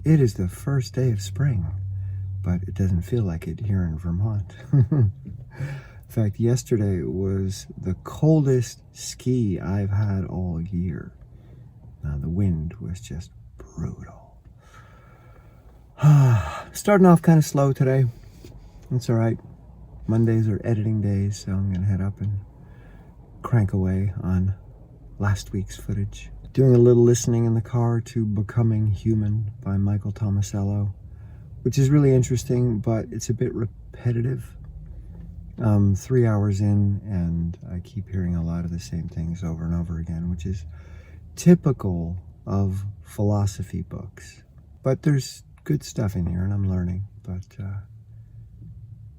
It is the first day of spring, but it doesn't feel like it here in Vermont. In fact, yesterday was the coldest ski I've had all year. The wind was just brutal. Starting off kind of slow today. It's all right. Mondays are editing days, so I'm going to head up and crank away on last week's footage. Doing a little listening in the car to Becoming Human by Michael Tomasello, which is really interesting, but it's a bit repetitive. 3 hours in, and I keep hearing a lot of the same things over and over again, which is typical of philosophy books. But there's good stuff in here, and I'm learning, but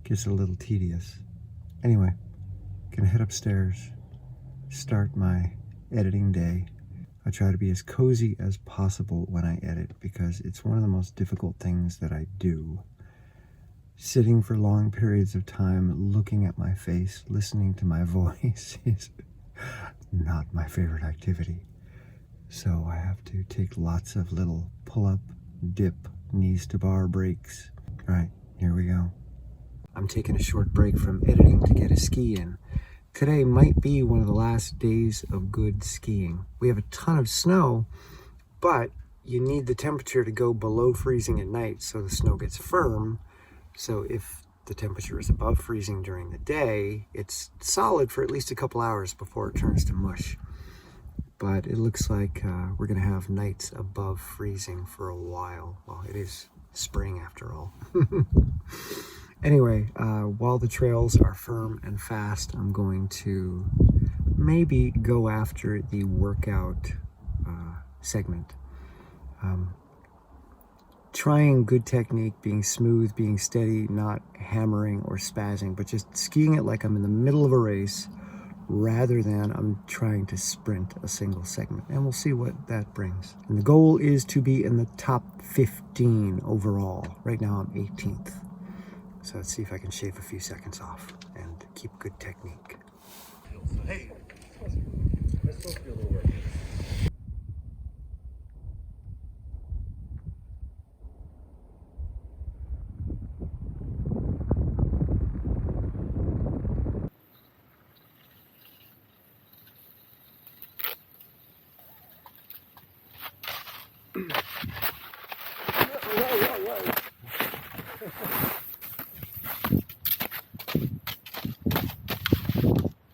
gets a little tedious. Anyway, gonna head upstairs, start my editing day. I try to be as cozy as possible when I edit because it's one of the most difficult things that I do. Sitting for long periods of time, looking at my face, listening to my voice is not my favorite activity. So I have to take lots of little pull-up, dip, knees to bar breaks. All right, here we go. I'm taking a short break from editing to get a ski in. Today might be one of the last days of good skiing. We have a ton of snow, but you need the temperature to go below freezing at night so the snow gets firm. So if the temperature is above freezing during the day, it's solid for at least a couple hours before it turns to mush. But it looks like we're going to have nights above freezing for a while. Well, it is spring after all. Anyway, while the trails are firm and fast, I'm going to maybe go after the workout segment. Trying good technique, being smooth, being steady, not hammering or spazzing, but just skiing it like I'm in the middle of a race rather than I'm trying to sprint a single segment. And we'll see what that brings. And the goal is to be in the top 15 overall. Right now I'm 18th. So let's see if I can shave a few seconds off and keep good technique. Hey, that's supposed to be a little work.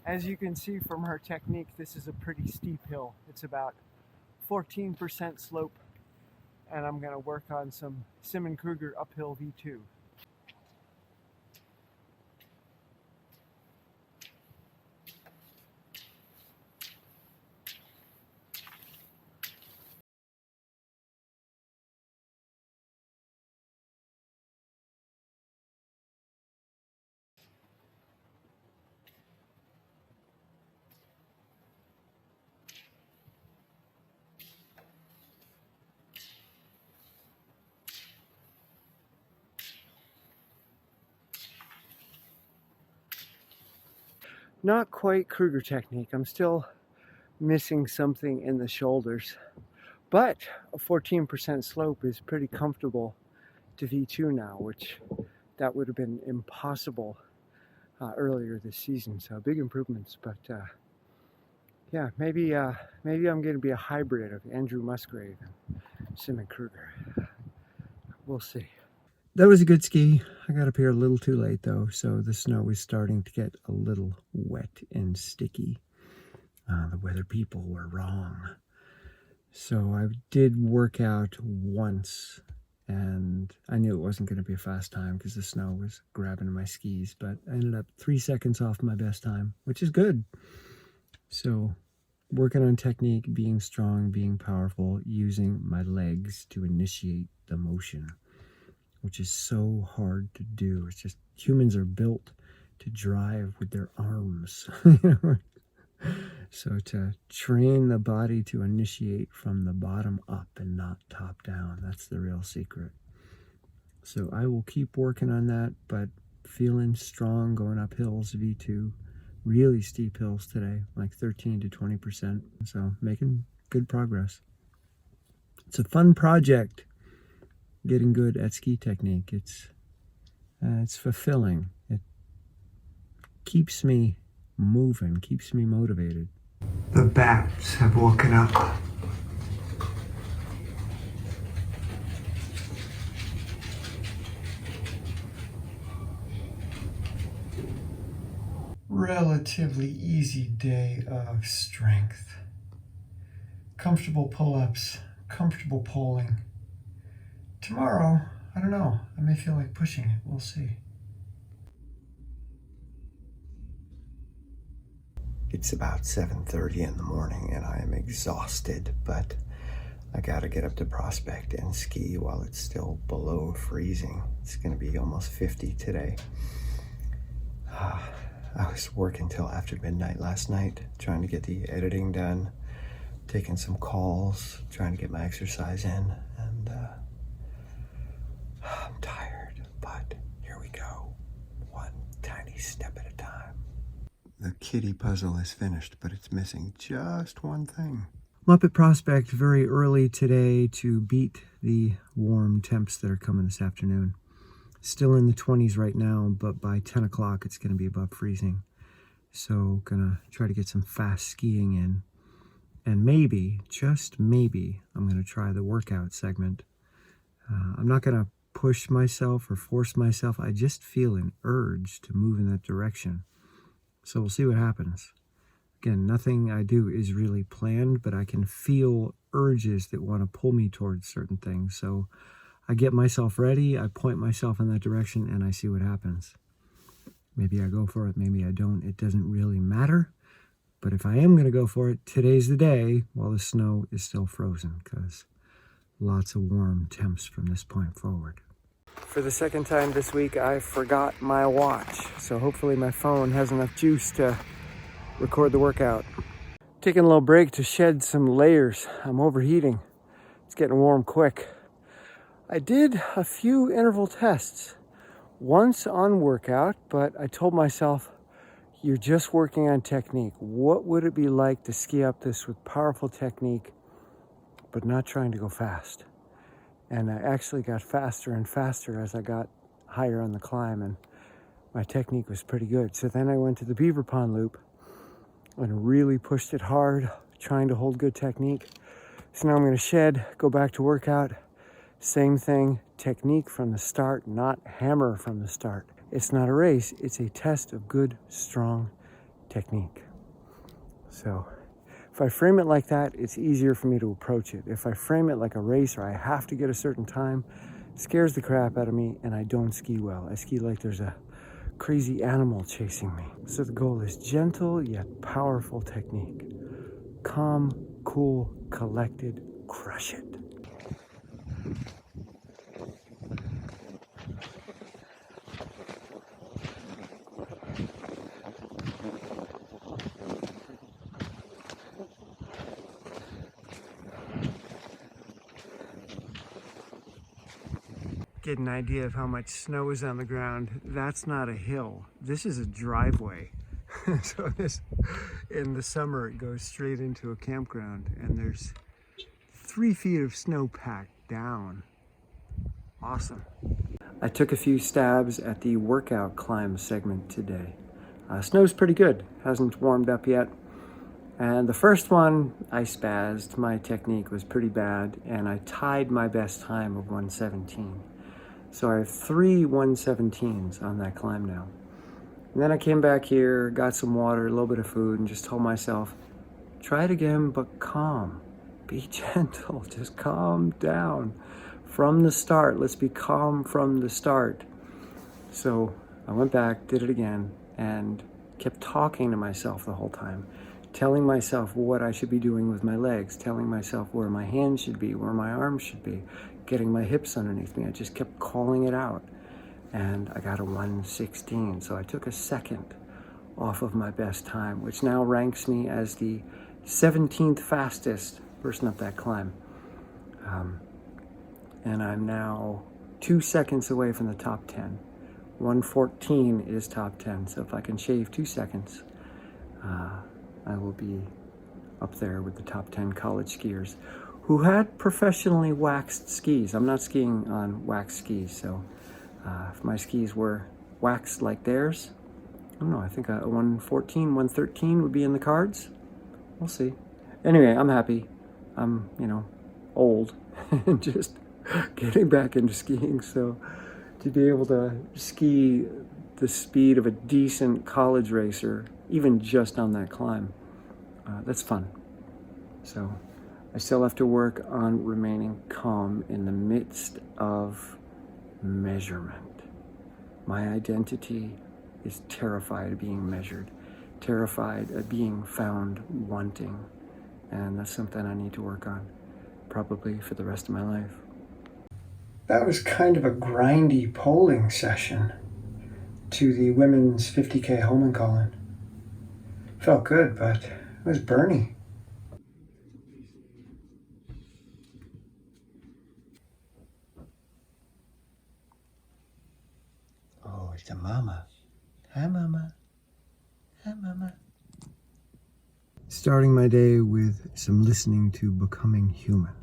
As you can see from her technique, this is a pretty steep hill. It's about 14% slope, and I'm going to work on some Simon Kruger uphill V2. Not quite Kruger technique. I'm still missing something in the shoulders, but a 14% slope is pretty comfortable to V2 now, which that would have been impossible earlier this season. So big improvements, but yeah, maybe I'm going to be a hybrid of Andrew Musgrave and Simon Kruger. We'll see. That was a good ski. I got up here a little too late though, so the snow is starting to get a little wet and sticky. The weather people were wrong. So I did work out once, and I knew it wasn't going to be a fast time because the snow was grabbing my skis, but I ended up 3 seconds off my best time, which is good. So working on technique, being strong, being powerful, using my legs to initiate the motion, which is so hard to do. It's just humans are built to drive with their arms. So to train the body to initiate from the bottom up and not top down, that's the real secret. So I will keep working on that, but feeling strong going up hills, V2, really steep hills today, like 13 to 20%. So making good progress. It's a fun project. getting good at ski technique. It's fulfilling. It keeps me moving, keeps me motivated. The bats have woken up. Relatively easy day of strength. Comfortable pull-ups, comfortable pulling. Tomorrow, I don't know, I may feel like pushing it, we'll see. It's about 7:30 in the morning and I am exhausted, but I gotta get up to Prospect and ski while it's still below freezing. It's gonna be almost 50 today. I was working till after midnight last night, trying to get the editing done, taking some calls, trying to get my exercise in, and I'm tired, but here we go. One tiny step at a time. The kitty puzzle is finished, but it's missing just one thing. I'm up at Prospect very early today to beat the warm temps that are coming this afternoon. Still in the 20s right now, but by 10 o'clock it's going to be above freezing. So gonna try to get some fast skiing in. And maybe, just maybe, I'm going to try the workout segment. I'm not going to push myself or force myself. I just feel an urge to move in that direction. So we'll see what happens. Again, nothing I do is really planned, but I can feel urges that want to pull me towards certain things. So I get myself ready, I point myself in that direction, and I see what happens. Maybe I go for it, maybe I don't. It doesn't really matter. But if I am going to go for it, today's the day while the snow is still frozen, because lots of warm temps from this point forward. For the second time this week, I forgot my watch. So hopefully my phone has enough juice to record the workout. Taking a little break to shed some layers. I'm overheating. It's getting warm quick. I did a few interval tests. Once on workout, but I told myself, you're just working on technique. What would it be like to ski up this with powerful technique, but not trying to go fast? And I actually got faster and faster as I got higher on the climb, and my technique was pretty good. So then I went to the Beaver Pond Loop and really pushed it hard, trying to hold good technique. So now I'm gonna shed, go back to workout. Same thing, technique from the start, not hammer from the start. It's not a race, it's a test of good, strong technique. So if I frame it like that, it's easier for me to approach it. If I frame it like a race or I have to get a certain time, it scares the crap out of me and I don't ski well. I ski like there's a crazy animal chasing me. So the goal is gentle yet powerful technique. Calm, cool, collected, crush it. Get an idea of how much snow is on the ground. That's not a hill. This is a driveway. So this, in the summer, it goes straight into a campground and there's 3 feet of snow packed down. Awesome. I took a few stabs at the workout climb segment today. Snow's pretty good. Hasn't warmed up yet. And the first one, I spazzed. My technique was pretty bad and I tied my best time of 1:17. So I have 3 1:17s on that climb now. And then I came back here, got some water, a little bit of food, and just told myself, try it again, but calm. Be gentle, just calm down. From the start, let's be calm from the start. So I went back, did it again, and kept talking to myself the whole time. Telling myself what I should be doing with my legs, telling myself where my hands should be, where my arms should be, getting my hips underneath me. I just kept calling it out. And I got a 1:16. So I took a second off of my best time, which now ranks me as the 17th fastest person up that climb. And I'm now 2 seconds away from the top 10. 1:14 is top 10. So if I can shave 2 seconds, I will be up there with the top 10 college skiers who had professionally waxed skis. I'm not skiing on waxed skis, so if my skis were waxed like theirs, I don't know, I think a 114, 113 would be in the cards. We'll see. Anyway, I'm happy. I'm, old and just getting back into skiing, so to be able to ski the speed of a decent college racer, even just on that climb, that's fun. So I still have to work on remaining calm in the midst of measurement. My identity is terrified of being measured, terrified of being found wanting, and that's something I need to work on, probably for the rest of my life. That was kind of a grindy polling session to the women's 50K home and calling. Felt good, but it was Bernie. Oh, it's a mama. Hi, mama. Hi, mama. Starting my day with some listening to Becoming Human.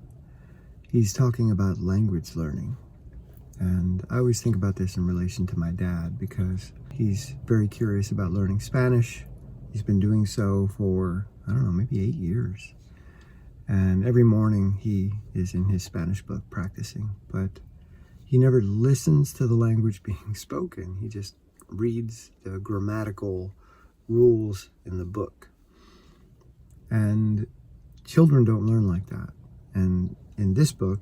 He's talking about language learning. And I always think about this in relation to my dad because he's very curious about learning Spanish. He's been doing so for, maybe 8 years. And every morning he is in his Spanish book practicing, but he never listens to the language being spoken. He just reads the grammatical rules in the book. And children don't learn like that. And in this book,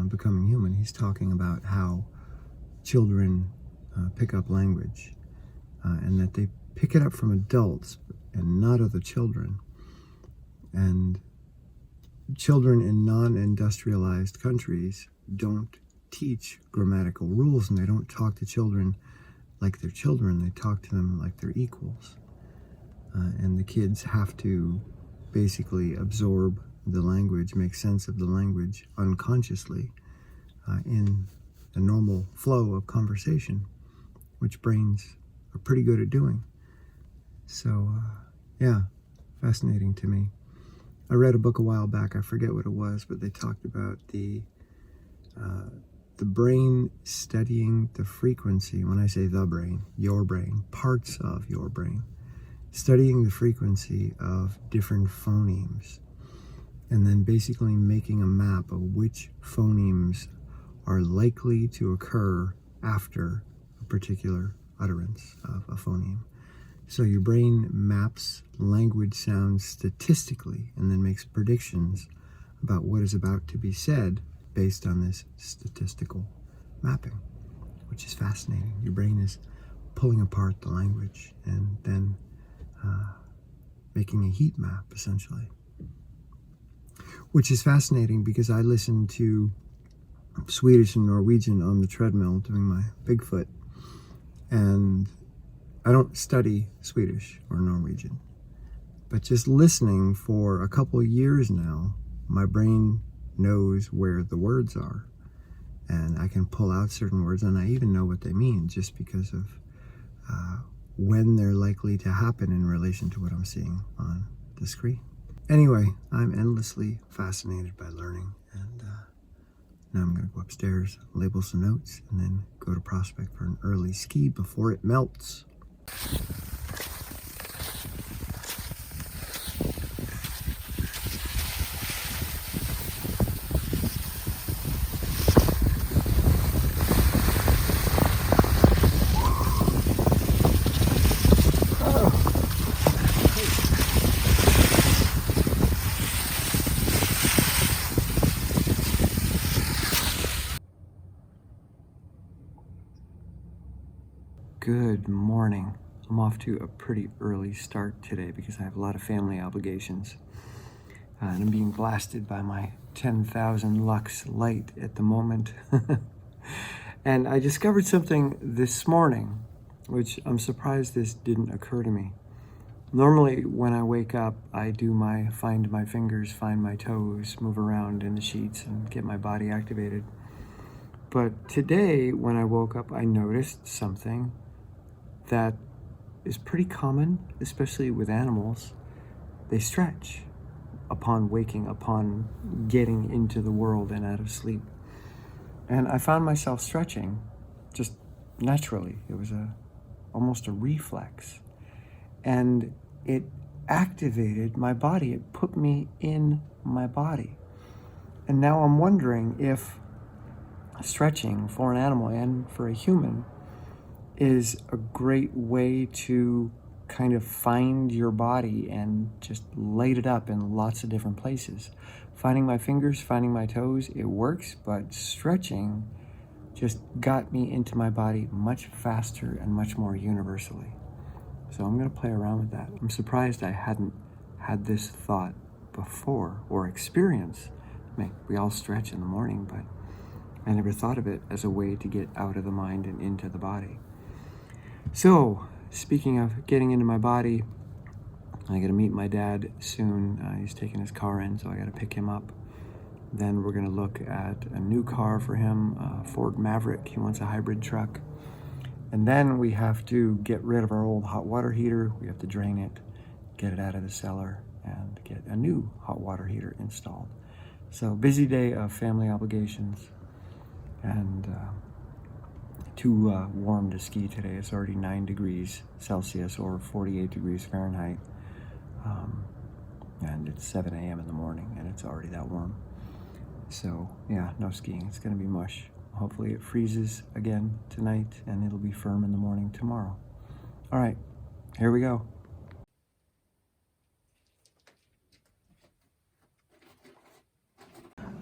Becoming Human, he's talking about how children pick up language and that they pick it up from adults and not other children. And children in non-industrialized countries don't teach grammatical rules, and they don't talk to children like they're children. They talk to them like they're equals. And the kids have to basically absorb the language, make sense of the language unconsciously in a normal flow of conversation, which brains are pretty good at doing. So, fascinating to me. I read a book a while back, I forget what it was, but they talked about the brain studying the frequency. When I say the brain, your brain, parts of your brain, studying the frequency of different phonemes, and then basically making a map of which phonemes are likely to occur after a particular utterance of a phoneme. So your brain maps language sounds statistically and then makes predictions about what is about to be said based on this statistical mapping, which is fascinating. Your brain is pulling apart the language and then making a heat map, essentially. Which is fascinating because I listen to Swedish and Norwegian on the treadmill doing my Bigfoot, and I don't study Swedish or Norwegian, but just listening for a couple of years now, my brain knows where the words are, and I can pull out certain words, and I even know what they mean just because of when they're likely to happen in relation to what I'm seeing on the screen. Anyway, I'm endlessly fascinated by learning, and now I'm going to go upstairs, label some notes, and then go to Prospect for an early ski before it melts. Good morning. I'm off to a pretty early start today because I have a lot of family obligations. And I'm being blasted by my 10,000 lux light at the moment. And I discovered something this morning, which I'm surprised this didn't occur to me. Normally, when I wake up, I do my find my fingers, find my toes, move around in the sheets and get my body activated. But today, when I woke up, I noticed something that is pretty common, especially with animals. They stretch. upon waking, upon getting into the world and out of sleep. And I found myself stretching just naturally. It was almost a reflex. And it activated my body. It put me in my body. And now I'm wondering if stretching for an animal and for a human is a great way to kind of find your body and just light it up in lots of different places. Finding my fingers, finding my toes, it works, but stretching just got me into my body much faster and much more universally. So I'm going to play around with that. I'm surprised I hadn't had this thought before or experience. I mean, we all stretch in the morning, but I never thought of it as a way to get out of the mind and into the body. So, speaking of getting into my body, I got to meet my dad soon. He's taking his car in, so I got to pick him up. Then we're going to look at a new car for him, Ford Maverick. He wants a hybrid truck. And then we have to get rid of our old hot water heater. We have to drain it, get it out of the cellar, and get a new hot water heater installed. So, busy day of family obligations. And too warm to ski today. It's already 9 degrees Celsius or 48 degrees Fahrenheit. And it's 7 a.m. in the morning and it's already that warm. So yeah, no skiing. It's going to be mush. Hopefully it freezes again tonight and it'll be firm in the morning tomorrow. All right, here we go.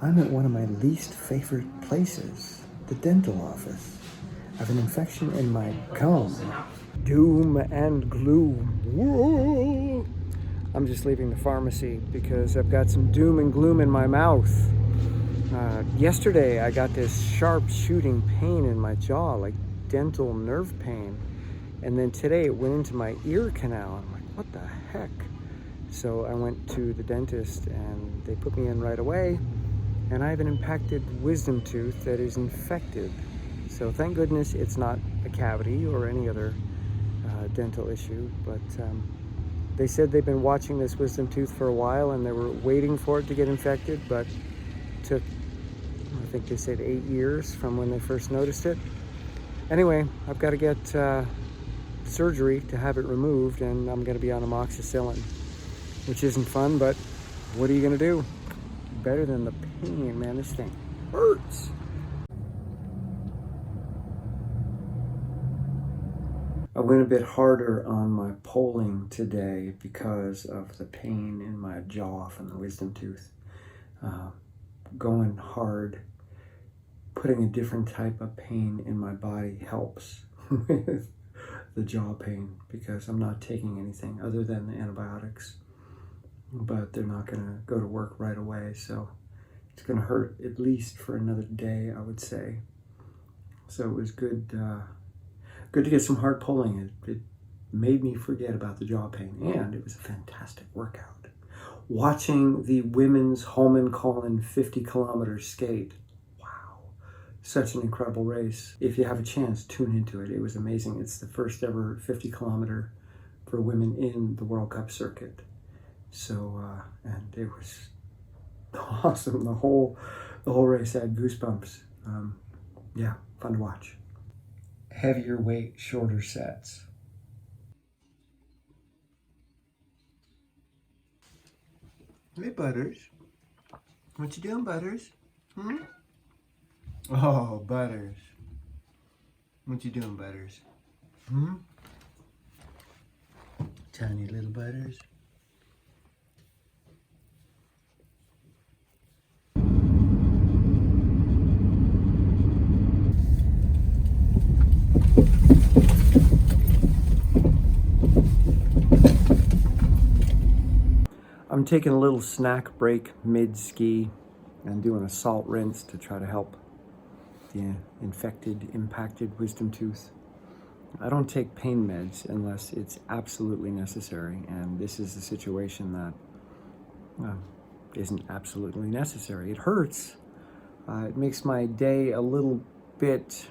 I'm at one of my least favorite places, the dental office. I have an infection in my gum. Doom and gloom. Whoa. I'm just leaving the pharmacy because I've got some doom and gloom in my mouth. Yesterday I got this sharp shooting pain in my jaw, like dental nerve pain. And then today it went into my ear canal. I'm like, what the heck? So I went to the dentist and they put me in right away. And I have an impacted wisdom tooth that is infected. So thank goodness it's not a cavity or any other dental issue, but they said they've been watching this wisdom tooth for a while and they were waiting for it to get infected, but it took, I think they said 8 years from when they first noticed it. Anyway, I've got to get surgery to have it removed and I'm going to be on amoxicillin, which isn't fun, but what are you going to do? Better than the pain, man. This thing hurts. I went a bit harder on my polling today because of the pain in my jaw from the wisdom tooth. Going hard, putting a different type of pain in my body helps with the jaw pain because I'm not taking anything other than the antibiotics. But they're not going to go to work right away, so it's going to hurt at least for another day, I would say. So it was good to get some hard pulling. It made me forget about the jaw pain, and it was a fantastic workout. Watching the women's Holmenkollen 50 kilometer skate, wow, such an incredible race. If you have a chance, tune into it. It was amazing. It's the first ever 50 kilometer for women in the World Cup circuit. So, and it was awesome. The whole race had goosebumps. Yeah, fun to watch. Heavier weight, shorter sets. Hey, Butters. What you doing, Butters? Oh, Butters. What you doing, Butters? Tiny little Butters. I'm taking a little snack break mid-ski and doing a salt rinse to try to help the impacted wisdom tooth. I don't take pain meds unless it's absolutely necessary, and this is a situation that isn't absolutely necessary. It hurts. It makes my day a little bit,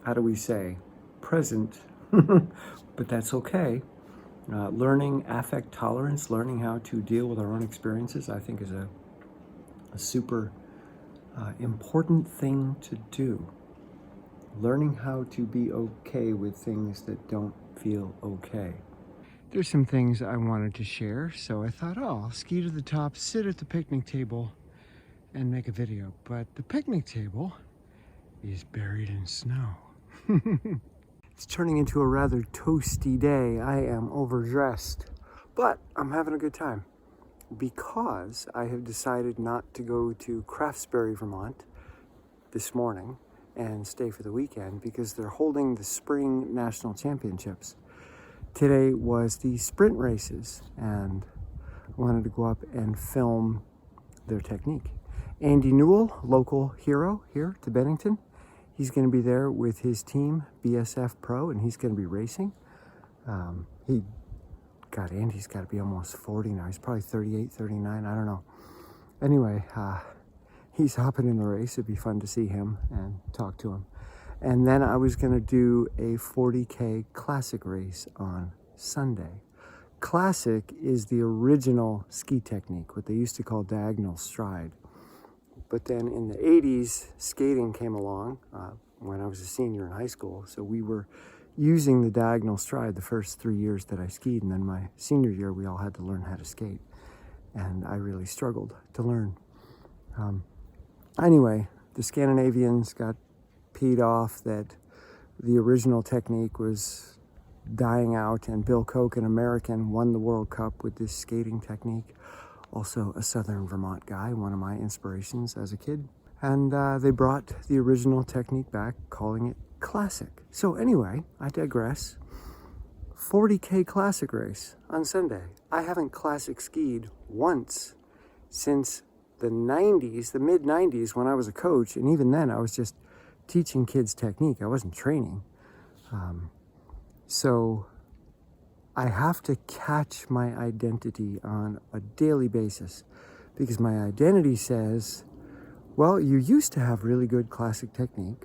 how do we say, present, but that's okay. Learning affect tolerance, learning how to deal with our own experiences, I think is a super important thing to do. Learning how to be okay with things that don't feel okay. There's some things I wanted to share, so I thought, oh, I'll ski to the top, sit at the picnic table, and make a video. But the picnic table is buried in snow. It's turning into a rather toasty day. I am overdressed, but I'm having a good time because I have decided not to go to Craftsbury, Vermont this morning and stay for the weekend because they're holding the spring national championships. Today was the sprint races, and I wanted to go up and film their technique. Andy Newell, local hero here to Bennington, he's going to be there with his team, BSF Pro, and he's going to be racing. Andy's got to be almost 40 now. He's probably 38, 39, I don't know. Anyway, he's hopping in the race. It'd be fun to see him and talk to him. And then I was going to do a 40K classic race on Sunday. Classic is the original ski technique, what they used to call diagonal stride. But then in the 80s, skating came along when I was a senior in high school. So we were using the diagonal stride the first 3 years that I skied. And then my senior year, we all had to learn how to skate. And I really struggled to learn. Anyway, the Scandinavians got peed off that the original technique was dying out, and Bill Koch, an American, won the World Cup with this skating technique. Also a Southern Vermont guy, one of my inspirations as a kid. And they brought the original technique back, calling it classic. So anyway, I digress. 40K classic race on Sunday. I haven't classic skied once since the 90s, the mid 90s, when I was a coach. And even then I was just teaching kids technique. I wasn't training. So I have to catch my identity on a daily basis, because my identity says, well, you used to have really good classic technique.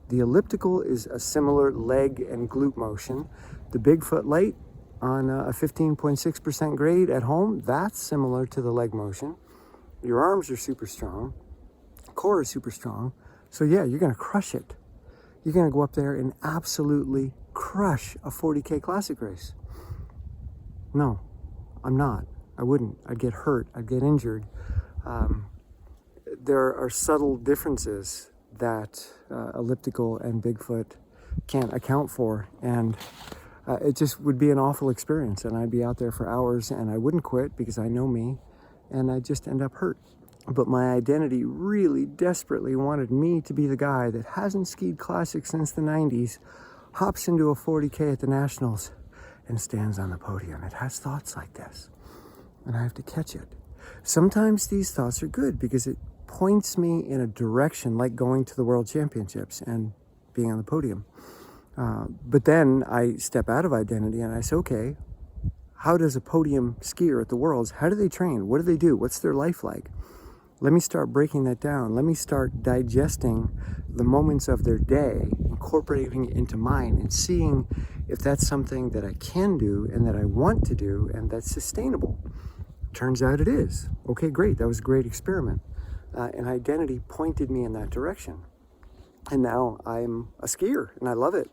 The elliptical is a similar leg and glute motion. The Bigfoot light on a 15.6% grade at home, that's similar to the leg motion. Your arms are super strong. Core is super strong. So yeah, you're going to crush it. You're going to go up there and absolutely crush a 40K classic race. No, I'm not. I wouldn't. I'd get hurt. I'd get injured. There are subtle differences that elliptical and Bigfoot can't account for. And it just would be an awful experience. And I'd be out there for hours and I wouldn't quit because I know me, and I'd just end up hurt. But my identity really desperately wanted me to be the guy that hasn't skied classic since the 90s, hops into a 40K at the Nationals, and stands on the podium. It has thoughts like this, and I have to catch it. Sometimes these thoughts are good because it points me in a direction, like going to the World Championships and being on the podium. But then I step out of identity and I say, okay, how does a podium skier at the Worlds, how do they train? What do they do? What's their life like? Let me start breaking that down. Let me start digesting the moments of their day, incorporating it into mine, and seeing if that's something that I can do and that I want to do and that's sustainable. Turns out it is. Okay, great. That was a great experiment. And identity pointed me in that direction. And now I'm a skier and I love it.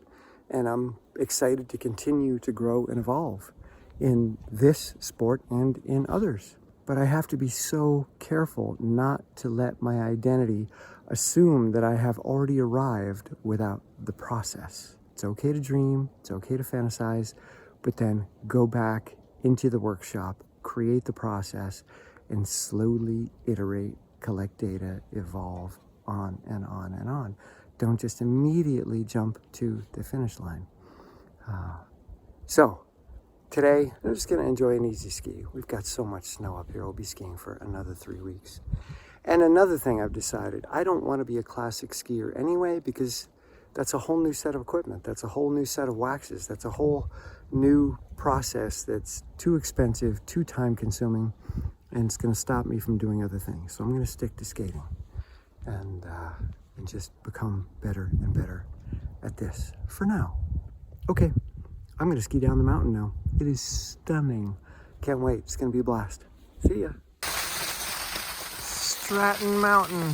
And I'm excited to continue to grow and evolve in this sport and in others. But I have to be so careful not to let my identity assume that I have already arrived without the process. It's okay to dream, it's okay to fantasize, but then go back into the workshop, create the process, and slowly iterate, collect data, evolve on and on and on. Don't just immediately jump to the finish line. So today, I'm just going to enjoy an easy ski. We've got so much snow up here. We'll be skiing for another 3 weeks. And another thing I've decided, I don't want to be a classic skier anyway, because that's a whole new set of equipment. That's a whole new set of waxes. That's a whole new process that's too expensive, too time consuming, and it's going to stop me from doing other things. So I'm going to stick to skating and just become better and better at this for now. Okay, I'm going to ski down the mountain now. It is stunning. Can't wait. It's going to be a blast. See ya. Stratton Mountain,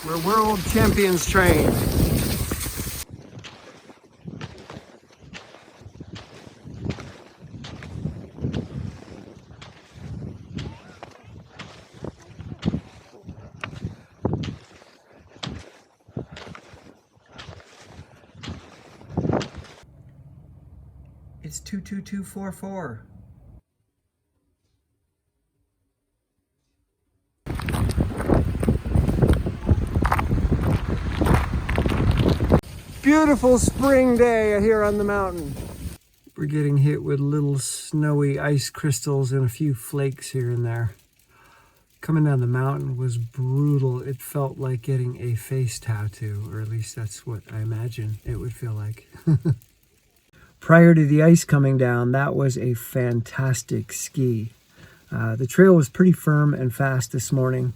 where world champions train. It's 22244. Beautiful spring day here on the mountain. We're getting hit with little snowy ice crystals and a few flakes here and there. Coming down the mountain was brutal. It felt like getting a face tattoo, or at least that's what I imagine it would feel like. Prior to the ice coming down, that was a fantastic ski. The trail was pretty firm and fast this morning,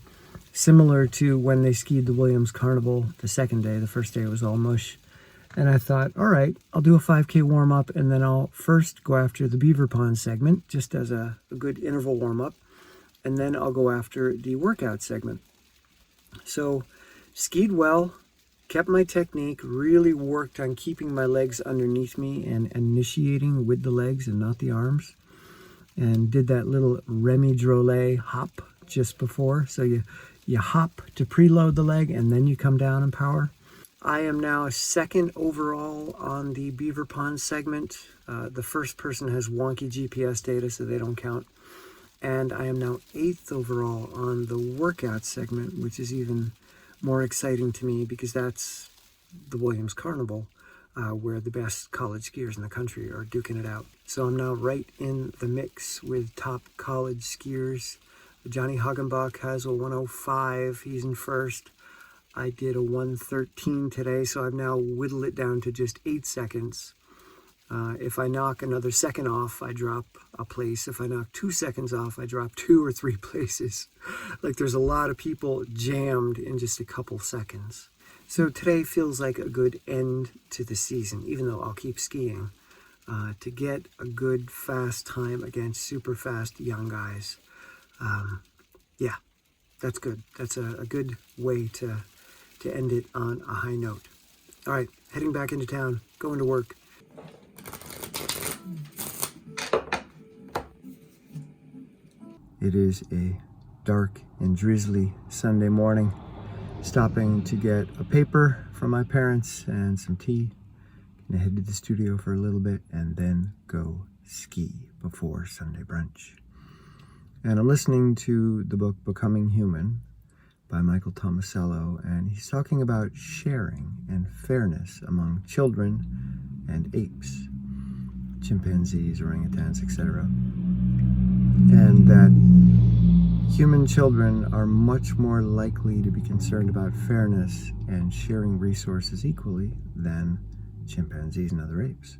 similar to when they skied the Williams Carnival the second day. The first day was all mush. And I thought, all right, I'll do a 5K warm-up, and then I'll first go after the Beaver Pond segment, just as a good interval warm-up, and then I'll go after the workout segment. So, skied well, kept my technique, really worked on keeping my legs underneath me and initiating with the legs and not the arms, and did that little Remy Drolet hop just before. So you hop to preload the leg, and then you come down and power. I am now second overall on the Beaver Pond segment. The first person has wonky GPS data, so they don't count. And I am now 8th overall on the workout segment, which is even more exciting to me because that's the Williams Carnival, where the best college skiers in the country are duking it out. So I'm now right in the mix with top college skiers. Johnny Hagenbach has a 105. He's in first. I did a 113 today, so I've now whittled it down to just 8 seconds. If I knock another second off, I drop a place. If I knock 2 seconds off, I drop 2 or 3 places. Like there's a lot of people jammed in just a couple seconds. So today feels like a good end to the season, even though I'll keep skiing, to get a good fast time against super fast young guys. Yeah, that's good. That's a good way to end it on a high note. All right, heading back into town, going to work. It is a dark and drizzly Sunday morning. Stopping to get a paper from my parents and some tea. Gonna head to the studio for a little bit and then go ski before Sunday brunch. And I'm listening to the book Becoming Human by Michael Tomasello, and he's talking about sharing and fairness among children and apes, chimpanzees, orangutans, etc. And that human children are much more likely to be concerned about fairness and sharing resources equally than chimpanzees and other apes,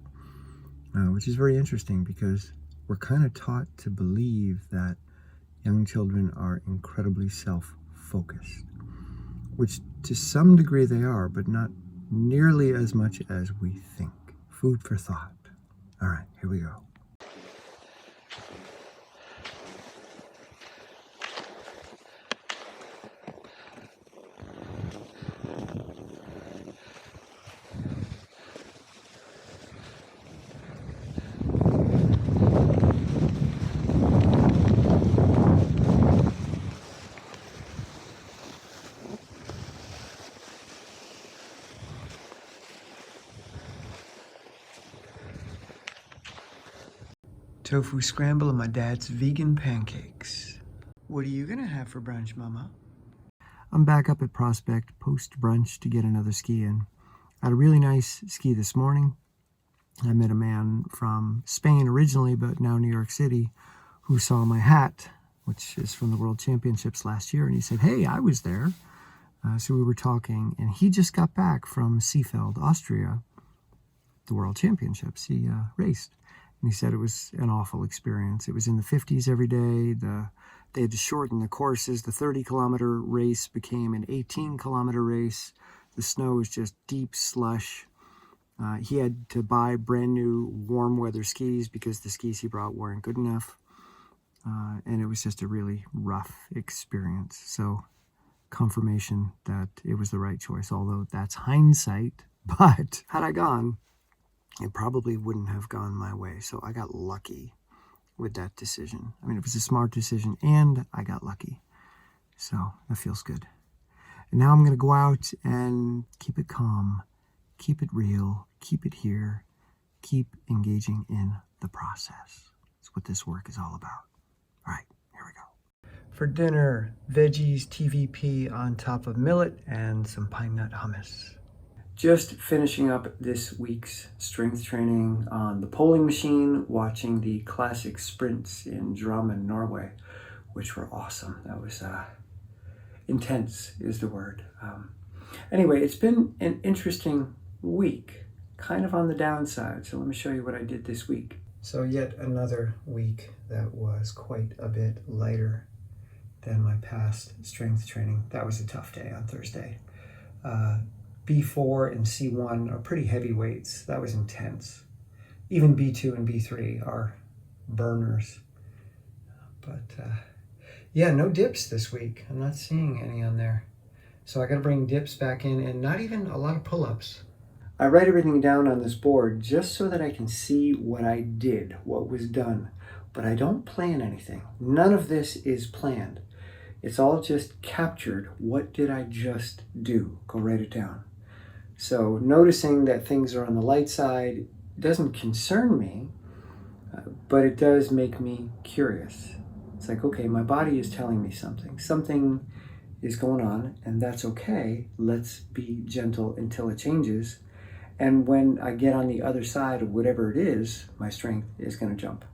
which is very interesting because we're kind of taught to believe that young children are incredibly self-focused, which to some degree they are, but not nearly as much as we think. Food for thought. All right, here we go. Tofu scramble and my dad's vegan pancakes. What are you gonna have for brunch, Mama? I'm back up at Prospect post-brunch to get another ski in. I had a really nice ski this morning. I met a man from Spain originally, but now New York City, who saw my hat, which is from the World Championships last year, and he said, hey, I was there. So we were talking, and he just got back from Seefeld, Austria, the World Championships. He raced. And he said it was an awful experience. It was in the 50s every day. They had to shorten the courses. The 30-kilometer race became an 18-kilometer race. The snow was just deep slush. He had to buy brand new warm weather skis because the skis he brought weren't good enough. And it was just a really rough experience. So confirmation that it was the right choice, although that's hindsight. But had I gone, it probably wouldn't have gone my way. So I got lucky with that decision. I mean, it was a smart decision and I got lucky. So that feels good. And now I'm going to go out and keep it calm, keep it real, keep it here, keep engaging in the process. That's what this work is all about. All right, here we go. For dinner, veggies, TVP on top of millet, and some pine nut hummus. Just finishing up this week's strength training on the polling machine, watching the classic sprints in Drammen, Norway, which were awesome. That was intense is the word. Anyway, it's been an interesting week, kind of on the downside. So let me show you what I did this week. So yet another week that was quite a bit lighter than my past strength training. That was a tough day on Thursday. B4 and C1 are pretty heavy weights. That was intense. Even B2 and B3 are burners. But yeah, no dips this week. I'm not seeing any on there. So I got to bring dips back in, and not even a lot of pull-ups. I write everything down on this board just so that I can see what I did, what was done. But I don't plan anything. None of this is planned. It's all just captured. What did I just do? Go write it down. So noticing that things are on the light side doesn't concern me, but it does make me curious. It's like, okay, my body is telling me something. Something is going on, and that's okay. Let's be gentle until it changes. And when I get on the other side of whatever it is, my strength is going to jump.